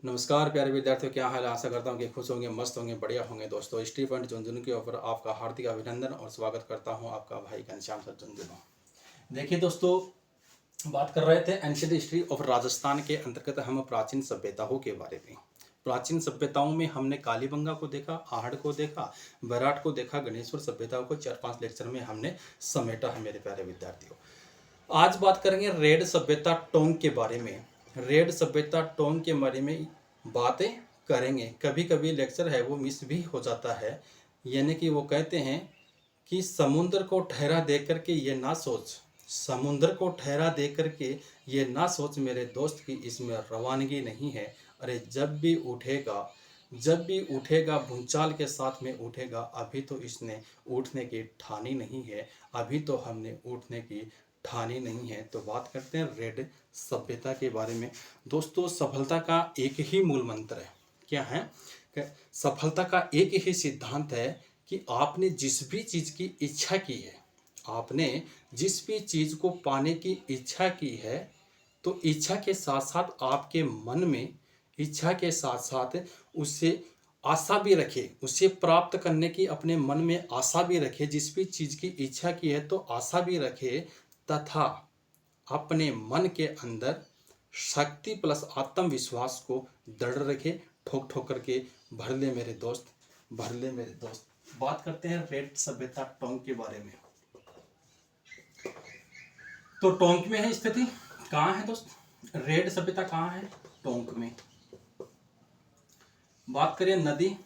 नमस्कार प्यारे विद्यार्थियों, क्या हाल है। आशा करता हूँ कि खुश होंगे, मस्त होंगे, बढ़िया होंगे। दोस्तों, हिस्ट्री पॉइंट झुंझुनू के ऊपर आपका हार्दिक अभिनंदन और स्वागत करता हूँ। आपका भाई घनश्याम सर झुंझुनू। देखिए दोस्तों, बात कर रहे थे एंशियंट हिस्ट्री ऑफ राजस्थान के अंतर्गत हम प्राचीन सभ्यताओं के बारे में। प्राचीन सभ्यताओं में हमने कालीबंगा को देखा, आहड़ को देखा, बेराट को देखा, गणेश्वर सभ्यताओं को 4-5 लेक्चर में हमने समेटा है मेरे प्यारे विद्यार्थियों। आज बात करेंगे रेड सभ्यता टोंग के बारे में। रेड सभ्यता टोंग के बारे में बातें करेंगे। कभी कभी लेक्चर है वो मिस भी हो जाता है, यानी कि वो कहते हैं कि समुद्र को ठहरा दे करके ये ना सोच, समुद्र को ठहरा दे करके ये ना सोच मेरे दोस्त की इसमें रवानगी नहीं है। अरे जब भी उठेगा भूचाल के साथ में उठेगा। अभी तो इसने उठने की ठानी नहीं है, अभी तो हमने उठने की ठानी नहीं है। तो बात करते हैं रेड सभ्यता के बारे में। दोस्तों, सफलता का एक ही मूल मंत्र है। क्या है? सफलता का एक ही सिद्धांत है कि आपने जिस भी चीज़ की इच्छा की है, आपने जिस भी चीज़ को पाने की इच्छा की है, तो इच्छा के साथ साथ आपके मन में इच्छा के साथ साथ उससे आशा भी रखे, उसे प्राप्त करने की अपने मन में आशा भी रखे। जिस भी चीज़ की इच्छा की है तो आशा भी रखे, तथा अपने मन के अंदर शक्ति प्लस आत्मविश्वास को दृढ़ रखे। ठोक ठोक करके भर ले मेरे दोस्त, भर ले मेरे दोस्त। बात करते हैं रेड सभ्यता टोंक के बारे में। तो टोंक में है स्थिति। कहाँ है दोस्त रेड सभ्यता? कहाँ है? टोंक में। बात करें नदी,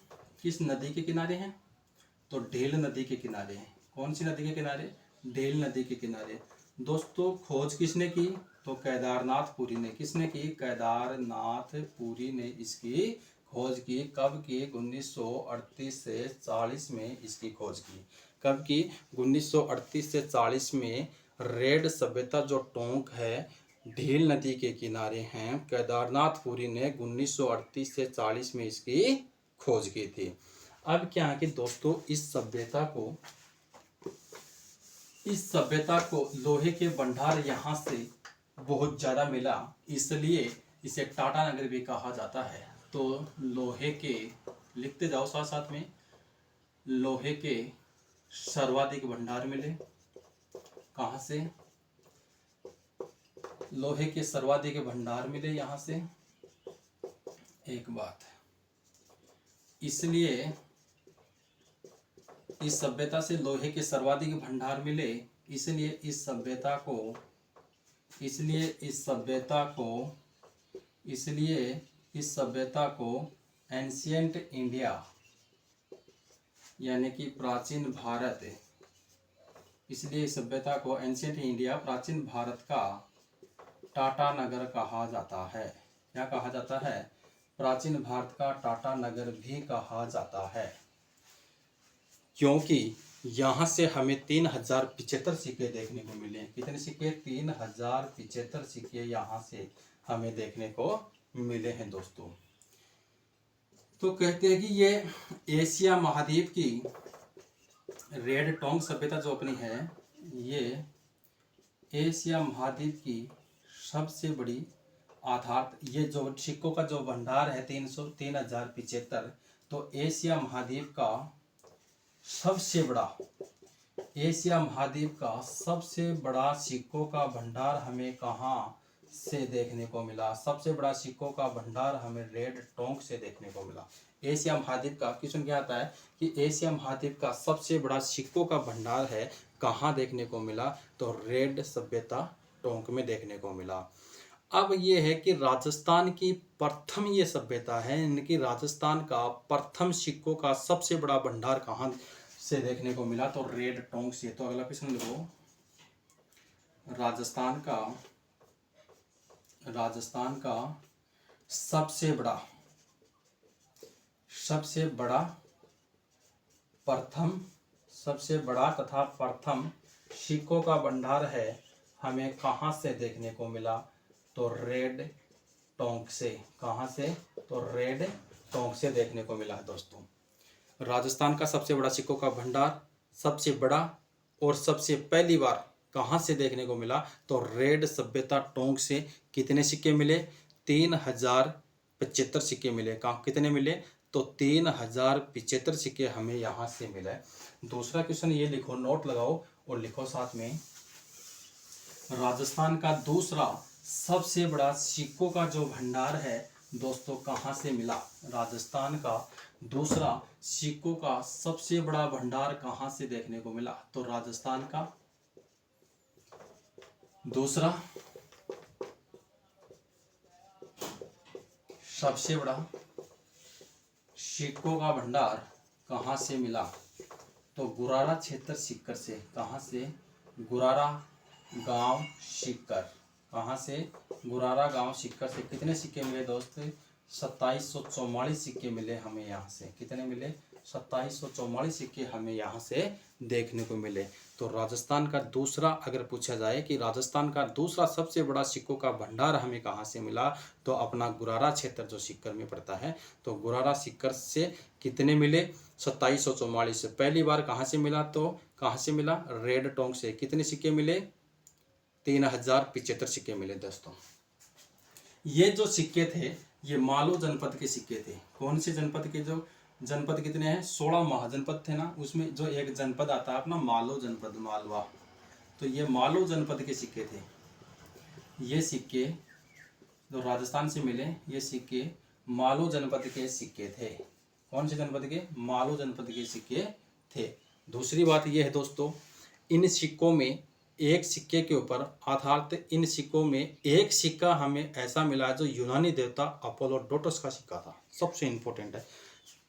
किस नदी के किनारे हैं? तो ढेल नदी के किनारे हैं। कौन सी नदी के किनारे? ढेल नदी के किनारे। दोस्तों, खोज किसने की? तो केदारनाथ पुरी ने। किसने की? केदारनाथ पुरी ने इसकी खोज की। कब की? 1938 से 40 में इसकी खोज की। कब की? 1938 से 40 में। रेड सभ्यता जो टोंक है, ढील नदी के किनारे हैं। केदारनाथ पुरी ने 1938 से 40 में इसकी खोज की थी। अब क्या है कि दोस्तों, इस सभ्यता को लोहे के भंडार यहाँ से बहुत ज़्यादा मिला, इसलिए इसे टाटा नगर भी कहा जाता है। तो लोहे के, लिखते जाओ साथ साथ में, लोहे के सर्वाधिक भंडार मिले। कहाँ से? लोहे के सर्वाधिक भंडार मिले यहाँ से। एक बात, इसलिए इस सभ्यता से लोहे के सर्वाधिक भंडार मिले, इसलिए इस सभ्यता को एंशियंट इंडिया, यानी कि प्राचीन भारत, इसलिए इस सभ्यता को एंशियंट इंडिया, प्राचीन भारत का टाटा नगर कहा जाता है। क्या कहा जाता है? प्राचीन भारत का टाटा नगर भी कहा जाता है, क्योंकि यहाँ से हमें 3075 सिक्के देखने को मिले। कितने सिक्के? 3075 सिक्के यहाँ से हमें देखने को मिले हैं दोस्तों। तो कहते हैं कि ये एशिया महाद्वीप की रेड टोंक सभ्यता जो अपनी है, ये एशिया महाद्वीप की सबसे बड़ी आधार, ये जो सिक्कों का जो भंडार है 3075, तो एशिया महाद्वीप का सबसे बड़ा सिक्कों का भंडार हमें कहाँ से देखने को मिला? सबसे बड़ा सिक्कों का भंडार हमें रेड टोंक से देखने को मिला। एशिया महाद्वीप का क्वेश्चन क्या आता है कि एशिया महाद्वीप का सबसे बड़ा सिक्कों का भंडार है, कहाँ देखने को मिला? तो रेड सभ्यता टोंक में देखने को मिला। अब ये है कि राजस्थान की प्रथम ये सभ्यता है, इनकी राजस्थान का प्रथम सिक्कों का सबसे बड़ा भंडार कहाँ से देखने को मिला? तो रेड टोंक से। तो अगला प्रश्न लिखो, राजस्थान का सबसे बड़ा तथा प्रथम सिक्कों का भंडार है, हमें कहाँ से देखने को मिला? तो रेड टोंक से। कहाँ से? तो रेड टोंक से देखने को मिला है दोस्तों। राजस्थान का सबसे बड़ा सिक्कों का भंडार, सबसे बड़ा और सबसे पहली बार कहाँ से देखने को मिला? तो रेड सभ्यता टोंक से। कितने सिक्के मिले? 3075 75 सिक्के मिले। कहाँ कितने मिले? तो 3075 सिक्के हमें यहाँ से मिले। दूसरा क्वेश्चन ये लिखो, नोट लगाओ और लिखो साथ में, राजस्थान का दूसरा सबसे बड़ा सिक्कों का जो भंडार है दोस्तों कहाँ से मिला? राजस्थान का दूसरा सिक्कों का सबसे बड़ा भंडार कहाँ से देखने को मिला? तो राजस्थान का दूसरा सबसे बड़ा सिक्कों का भंडार कहाँ से मिला? तो गुरारा क्षेत्र सीकर से। कहाँ से? गुरारा गांव सीकर। कहाँ से? गुरारा गांव सीकर से। कितने सिक्के मिले दोस्त? 2744 सिक्के मिले हमें यहाँ से। कितने मिले? 2744 सिक्के हमें यहाँ से देखने को मिले। तो राजस्थान का दूसरा, अगर पूछा जाए कि राजस्थान का दूसरा सबसे बड़ा सिक्कों का भंडार हमें कहाँ से मिला, तो अपना गुरारा क्षेत्र जो सीकर में पड़ता है, तो गुरारा सीकर से कितने मिले? 2744। पहली बार कहाँ से मिला? तो कहाँ से मिला? रेड टोंक से। कितने सिक्के मिले? 3075 सिक्के मिले दोस्तों। ये जो सिक्के थे ये मालवा जनपद के सिक्के थे। कौन से जनपद के? जो जनपद कितने हैं? 16 महाजनपद थे ना, उसमें जो एक जनपद आता है अपना मालवा जनपद, मालवा। तो ये मालवा जनपद के सिक्के थे। ये सिक्के जो राजस्थान से मिले, ये सिक्के मालवा जनपद के सिक्के थे। कौन से जनपद के? मालवा जनपद के सिक्के थे। दूसरी बात ये है दोस्तों, इन सिक्कों में एक सिक्के के ऊपर अर्थात इन सिक्कों में एक सिक्का हमें ऐसा मिला जो यूनानी देवता अपोलोडोटस का सिक्का था। सबसे इम्पोर्टेंट है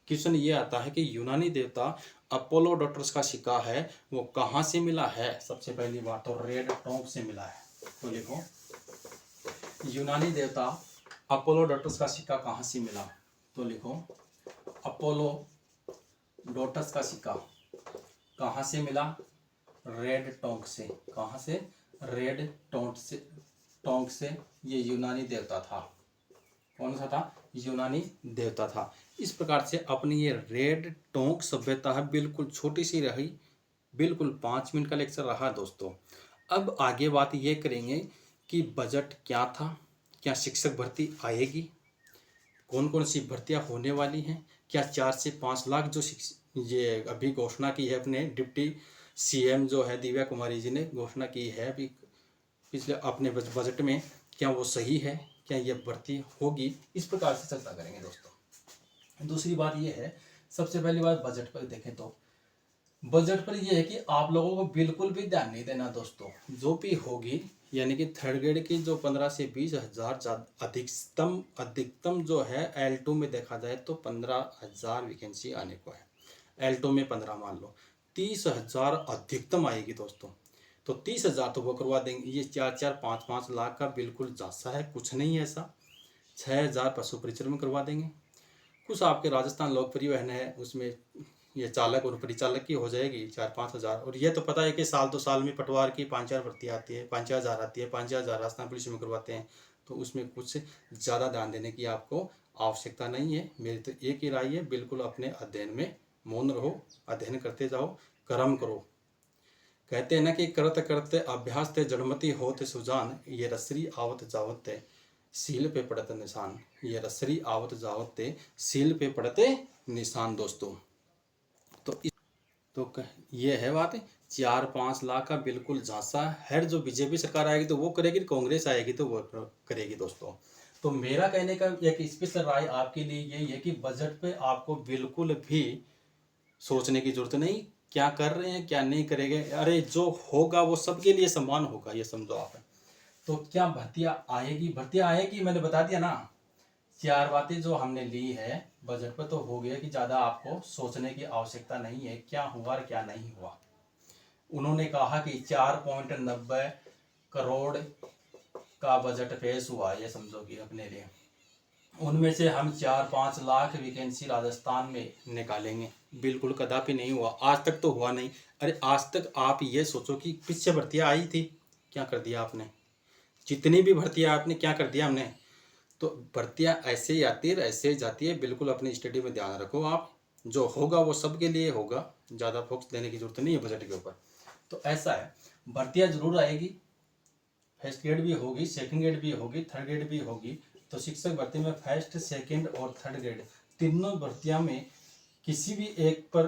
क्वेश्चन ये आता है कि यूनानी देवता अपोलोडोटस का सिक्का है वो कहाँ से मिला है? सबसे पहली बात तो रेड टोंक से मिला है। तो लिखो, यूनानी देवता अपोलोडोटस का सिक्का कहाँ से मिला? तो लिखो, अपोलोडोटस का सिक्का कहाँ से मिला? रेड टोंक से। कहाँ से? रेड टोंक से। ये यूनानी देवता था। कौन सा था? यूनानी देवता था। इस प्रकार से अपनी ये रेड टोंक सभ्यता है, बिल्कुल छोटी सी रही, बिल्कुल 5 मिनट का लेक्चर रहा दोस्तों। अब आगे बात ये करेंगे कि बजट क्या था, क्या शिक्षक भर्ती आएगी, कौन कौन सी भर्तियां होने वाली हैं, क्या 4 से 5 लाख जो ये अभी घोषणा की है अपने डिप्टी सीएम जो है दिव्या कुमारी जी ने घोषणा की है अभी पिछले अपने बजट में, क्या वो सही है, क्या ये भर्ती होगी, इस प्रकार से चर्चा करेंगे दोस्तों। दूसरी बात ये है, सबसे पहली बात बजट पर देखें तो बजट पर यह है कि आप लोगों को बिल्कुल भी ध्यान नहीं देना दोस्तों। जो भी होगी यानी कि थर्ड ग्रेड की जो 15 से 20 हज़ार अधिकतम जो है L2 में देखा जाए तो 15,000 वैकेंसी आने को है। L2 में 15 मान लो, 30,000 अधिकतम आएगी दोस्तों। तो 30,000 तो वो करवा देंगे। ये 4-4, 5-5 लाख का बिल्कुल जासा है, कुछ नहीं है ऐसा। 6,000 पशु परिचरण में करवा देंगे। कुछ आपके राजस्थान लोक परिवहन है उसमें ये चालक और परिचालक की हो जाएगी 4-5 हज़ार। और ये तो पता है कि साल 2 साल में पटवार की 5-4 भर्ती आती है, 5,000 आती है, 5,000 राजस्थान पुलिस में करवाते हैं। तो उसमें कुछ ज़्यादा ध्यान देने की आपको आवश्यकता नहीं है। मेरी तो एक ही राय है, बिल्कुल अपने अध्ययन में मौन रहो, अध्ययन करते जाओ, कर्म करो। कहते हैं ना कि करते करते अभ्यास ते जड़मती होते सुजान, ये रसरी आवत जावत ते सील पे पड़ते निशान। ये रसरी आवत जावत ते सील पे पड़ते निशान दोस्तों। तो ये है बात। 4-5 लाख का बिल्कुल झांसा है। जो बीजेपी सरकार आएगी तो वो करेगी, कांग्रेस आएगी तो वो करेगी दोस्तों। तो मेरा कहने का एक स्पेशल राय आपके लिए यही है कि बजट पे आपको बिल्कुल भी सोचने की जरूरत नहीं, क्या कर रहे हैं क्या नहीं करेंगे, अरे जो होगा वो सबके लिए समान होगा, ये समझो आप। तो क्या भर्तियां आएगी, मैंने बता दिया ना। 4 बातें जो हमने ली है बजट पर, तो हो गया कि ज़्यादा आपको सोचने की आवश्यकता नहीं है क्या हुआ और क्या नहीं हुआ। उन्होंने कहा कि 4.90 करोड़ का बजट पेश हुआ, ये समझो कि अपने लिए उनमें से हम 4-5 लाख वैकेंसी राजस्थान में निकालेंगे। बिल्कुल कदापि नहीं हुआ, आज तक तो हुआ नहीं। अरे आज तक आप ये सोचो कि पीछे भर्तियाँ आई थी, क्या कर दिया आपने? जितनी भी भर्तियाँ आपने क्या कर दिया हमने? तो भर्तियाँ ऐसे ही आती है ऐसे ही जाती है। बिल्कुल अपनी स्टडी में ध्यान रखो आप, जो होगा वो सबके लिए होगा, ज़्यादा फोकस देने की जरूरत नहीं है बजट के ऊपर। तो ऐसा है, भर्तियाँ जरूर आएगी, फर्स्ट ग्रेड भी होगी, सेकंड ग्रेड भी होगी, थर्ड ग्रेड भी होगी, तो शिक्षक भर्ती में फर्स्ट, सेकंड और थर्ड ग्रेड तीनों भर्तियां में किसी भी एक पर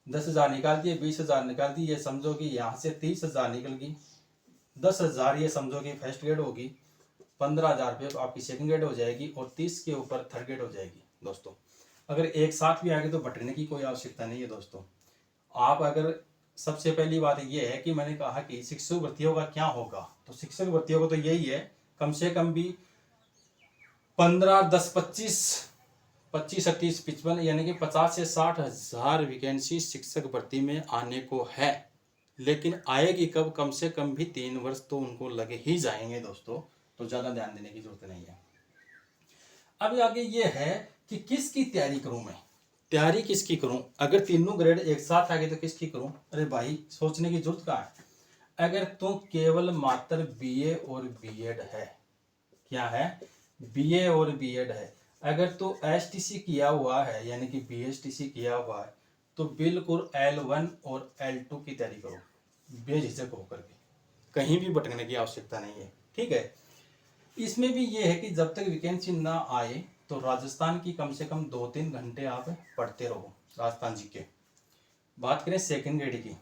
10,000 निकाल दिए, 20,000 निकाल दी, ये समझो कि यहाँ से 30,000 निकल गई। 10,000 ये समझो कि फर्स्ट ग्रेड होगी, 15,000 रुपये आपकी सेकंड ग्रेड हो जाएगी और 30 के ऊपर थर्ड ग्रेड हो जाएगी। दोस्तों अगर एक साथ भी आगे तो भटकने की कोई आवश्यकता नहीं है। दोस्तों आप अगर, सबसे पहली बात ये है कि मैंने कहा कि शिक्षक भर्तियों का क्या होगा, तो शिक्षक भर्तियों को तो यही है, कम से कम भी 15, 10, 25, 25, 28, 55 यानी कि 50 से 60,000 वैकेंसी शिक्षक भर्ती में आने को है। लेकिन आएगी कब, कम से कम भी 3 वर्ष तो उनको लगे ही जाएंगे दोस्तों, तो ज़्यादा ध्यान देने की जरूरत नहीं है। अब आगे ये है कि किसकी तैयारी करूं मैं, तैयारी किसकी करूं, अगर तीनों ग्रेड एक साथ आ गए तो किसकी करूं। अरे भाई सोचने की जरूरत कहाँ है। अगर तो केवल मात्र बीए और बीएड है, क्या है, बीए और बीएड है, अगर तो एसटीसी किया हुआ है यानी कि बीएसटीसी किया हुआ है, तो बिल्कुल L1 और L2 की तैयारी करो बेझिझक होकर के, कहीं भी भटकने की आवश्यकता नहीं है। ठीक है, इसमें भी ये है कि जब तक वैकेंसी ना आए तो राजस्थान की कम से कम 2-3 घंटे आप पढ़ते रहो, राजस्थान जी के। बात करें सेकंड ग्रेड की,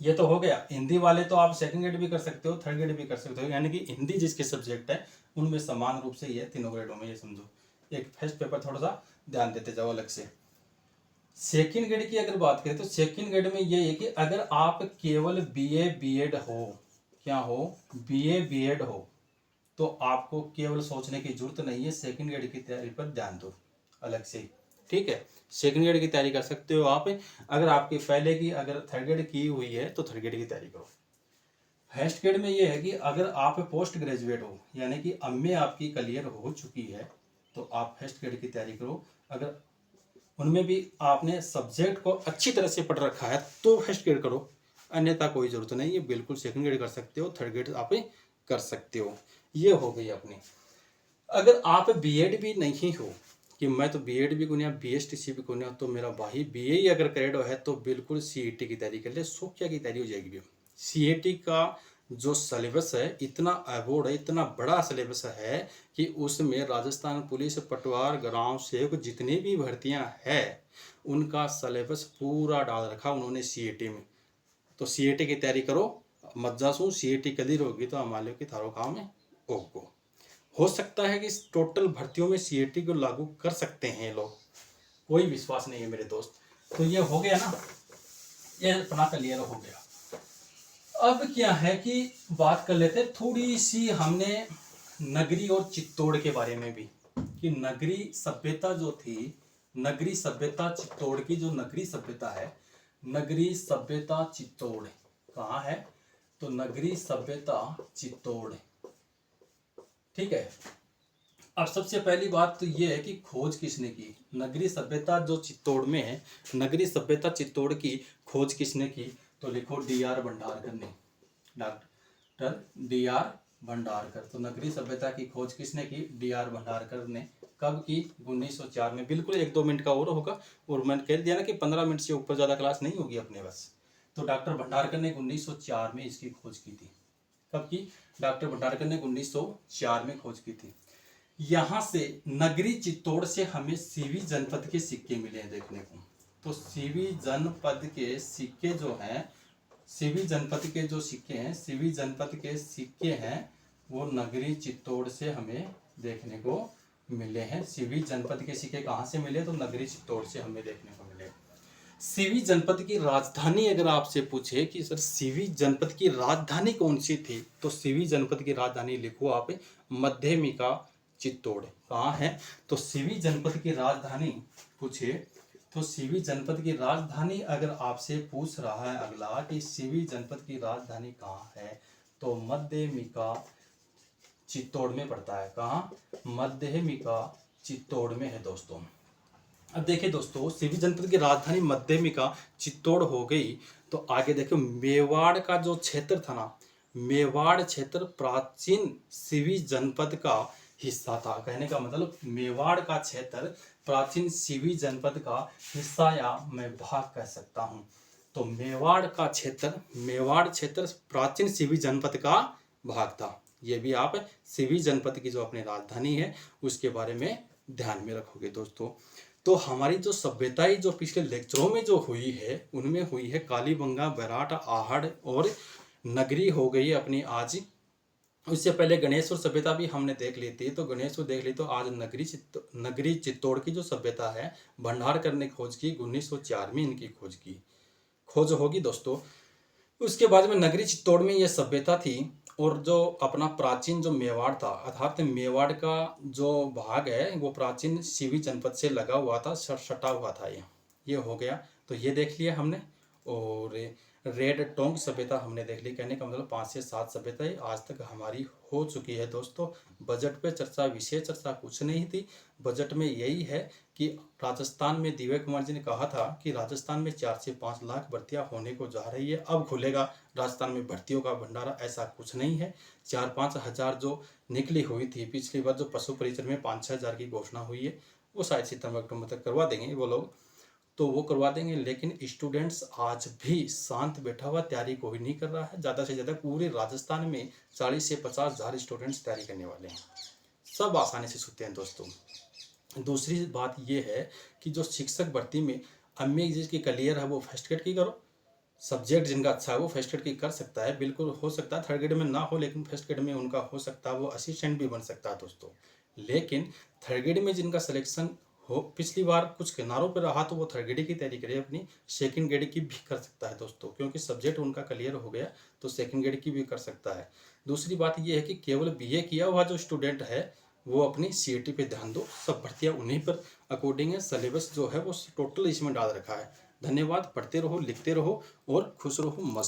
ये तो हो गया। हिंदी वाले तो आप सेकंड ग्रेड भी कर सकते हो, थर्ड ग्रेड भी कर सकते हो, यानी कि हिंदी जिसके सब्जेक्ट है उनमें समान रूप से ये तीनों ग्रेडों में, ये समझो एक फर्स्ट पेपर थोड़ा सा ध्यान देते जाओ अलग से। सेकंड ग्रेड की अगर बात करें तो सेकंड ग्रेड में ये है कि अगर आप केवल बीए बीएड हो, क्या हो, बीए बीएड हो, तो आपको केवल सोचने की जरूरत नहीं है, सेकंड ग्रेड की तैयारी पर ध्यान दो अलग से। ठीक है, सेकंड ग्रेड की तैयारी कर सकते हो आप। अगर आपके पहले की अगर थर्ड ग्रेड की हुई है तो थर्ड ग्रेड की तैयारी करो। फर्स्ट ग्रेड में ये है कि अगर आप पोस्ट ग्रेजुएट हो यानी कि एमए आपकी क्लियर हो चुकी है तो आप फर्स्ट ग्रेड की तैयारी करो। अगर उनमें भी आपने सब्जेक्ट को अच्छी तरह से पढ़ रखा है तो फर्स्ट ग्रेड करो, अन्यथा कोई जरूरत नहीं है, बिल्कुल सेकंड ग्रेड कर सकते हो, थर्ड ग्रेड आप कर सकते हो। ये हो गई अपनी। अगर आप बीएड भी नहीं हो कि मैं तो बीएड भी कुनिया बीएसटीसी भी कुनिया, तो मेरा भाई बीए ही अगर क्रेड है तो बिल्कुल सीईटी की तैयारी कर ले, सोक्या की तैयारी हो जाएगी। सीईटी का जो सिलेबस है इतना अवॉर्ड है, इतना बड़ा सिलेबस है कि उसमें राजस्थान पुलिस, पटवार, ग्राम सेवक जितनी भी भर्तियां हैं उनका सिलेबस पूरा डाल रखा उन्होंने सीईटी में। तो सीईटी की तैयारी करो, मत जासू सीईटी क्लियर होगी तो हमारे की थारो काम है ओको। हो सकता है कि इस टोटल भर्तियों में सीईटी को लागू कर सकते हैं लोग, कोई विश्वास नहीं है मेरे दोस्त। तो ये हो गया ना, ये अपना क्लियर हो गया। अब क्या है कि बात कर लेते हैं थोड़ी सी हमने नगरी और चित्तौड़ के बारे में भी, कि नगरी सभ्यता जो थी, नगरी सभ्यता चित्तौड़ की जो नगरी सभ्यता है, नगरी सभ्यता चित्तौड़ कहाँ है, तो नगरी सभ्यता चित्तौड़। ठीक है, अब सबसे पहली बात तो ये है कि खोज किसने की, नगरी सभ्यता जो चित्तौड़ में है, नगरी सभ्यता चित्तौड़ की खोज किसने की, तो लिखो डीआर भंडारकर ने, डॉक्टर डीआर भंडारकर। तो नगरी सभ्यता की खोज किसने की, डीआर भंडारकर ने। कब की, 1904 में। बिल्कुल 1-2 मिनट का और होगा, और मैंने कह दिया ना कि 15 मिनट से ऊपर ज़्यादा क्लास नहीं होगी अपने बस। तो डॉक्टर भंडारकर ने 1904 में इसकी खोज की थी। कब की, डॉक्टर भंडारकर ने 1904 में खोज की थी। यहाँ से नगरी चित्तौड़ से हमें सीवी जनपद के सिक्के मिले हैं देखने को। तो सीवी जनपद के सिक्के जो हैं, सीवी जनपद के जो सिक्के हैं, सीवी जनपद के सिक्के हैं वो नगरी चित्तौड़ से हमें देखने को मिले हैं। सीवी जनपद के सिक्के कहाँ से मिले, तो नगरी चित्तौड़ से हमें देखने को मिले। सीवी जनपद की राजधानी अगर आपसे पूछे कि सर सीवी जनपद की राजधानी कौन सी थी, तो सीवी जनपद की राजधानी लिखो आप मध्यमिका चित्तौड़। कहाँ है, तो सीवी जनपद की राजधानी पूछे तो सीवी जनपद की राजधानी अगर आपसे पूछ रहा है अगला कि सीवी जनपद की राजधानी कहाँ है, तो मध्यमिका चित्तौड़ में पड़ता है। कहाँ, मध्यमिका चित्तौड़ में है दोस्तों। अब देखिए दोस्तों, सीवी जनपद की राजधानी मध्यमिका चित्तौड़ हो गई, तो आगे देखो मेवाड़ का जो क्षेत्र था ना, मेवाड़ क्षेत्र प्राचीन सीवी जनपद का हिस्सा था। कहने का मतलब मेवाड़ का क्षेत्र प्राचीन सीवी जनपद का हिस्सा या मैं भाग कह सकता हूँ। तो मेवाड़ का क्षेत्र, मेवाड़ क्षेत्र प्राचीन सीवी जनपद का भाग था। ये भी आप सिवी जनपद की जो अपनी राजधानी है उसके बारे में ध्यान में रखोगे दोस्तों। तो हमारी जो सभ्यताएं जो पिछले लेक्चरों में जो हुई है उनमें हुई है कालीबंगा, बेराट, आहड़ और नगरी हो गई अपनी आज। उससे पहले गणेश्वर सभ्यता भी हमने देख ली थी, तो गणेश्वर देख ली। तो आज नगरी चित्तौड़ की जो सभ्यता है, भंडारकर ने खोज की 1904 में, इनकी खोज होगी दोस्तों। उसके बाद में नगरी चित्तौड़ में ये सभ्यता थी। और जो अपना प्राचीन जो मेवाड़ था, अर्थात मेवाड़ का जो भाग है वो प्राचीन सिवी जनपद से लगा हुआ था, सटा हुआ था। ये हो गया, तो ये देख लिया हमने। और रेड टोंग सभ्यता हमने देख ली। कहने का मतलब 5 से 7 सभ्यताएं आज तक हमारी हो चुकी है दोस्तों। बजट पे चर्चा, विशेष चर्चा कुछ नहीं थी। बजट में यही है कि राजस्थान में दिव्य कुमार जी ने कहा था कि राजस्थान में 4 से 5 लाख भर्तियां होने को जा रही है। अब खुलेगा राजस्थान में भर्तियों का भंडारा, ऐसा कुछ नहीं है। 4-5 हज़ार जो निकली हुई थी पिछली बार, जो पशु परिचर में 5-6 हज़ार की घोषणा हुई है, वो शायद सितंबर अक्टूबर तक करवा देंगे वो लोग, तो वो करवा देंगे। लेकिन स्टूडेंट्स आज भी शांत बैठा हुआ तैयारी कोई नहीं कर रहा है। ज़्यादा से ज़्यादा पूरे राजस्थान में 40 से 50 हज़ार स्टूडेंट्स तैयारी करने वाले हैं। सब आसानी से छूते हैं दोस्तों। दूसरी बात ये है कि जो शिक्षक भर्ती में एमए जिसकी क्लियर है वो फर्स्ट ग्रेड की करो। सब्जेक्ट जिनका अच्छा है वो फर्स्ट ग्रेड की कर सकता है, बिल्कुल हो सकता है थर्ड ग्रेड में ना हो, लेकिन फर्स्ट ग्रेड में उनका हो सकता है, वो असिस्टेंट भी बन सकता है दोस्तों। लेकिन थर्ड ग्रेड में जिनका सिलेक्शन हो, पिछली बार कुछ किनारों पर रहा, तो वो थर्ड ग्रेड की तैयारी करे अपनी, सेकंड ग्रेड की भी कर सकता है दोस्तों, क्योंकि सब्जेक्ट उनका क्लियर हो गया तो सेकंड ग्रेड की भी कर सकता है। दूसरी बात ये है कि केवल बीए किया हुआ जो स्टूडेंट है वो अपनी सीईटी पे ध्यान दो। सब भर्तियां उन्हीं पर अकॉर्डिंग है, सिलेबस जो है वो टोटल इसमें डाल रखा है। धन्यवाद। पढ़ते रहो, लिखते रहो और खुश रहो, मस्त।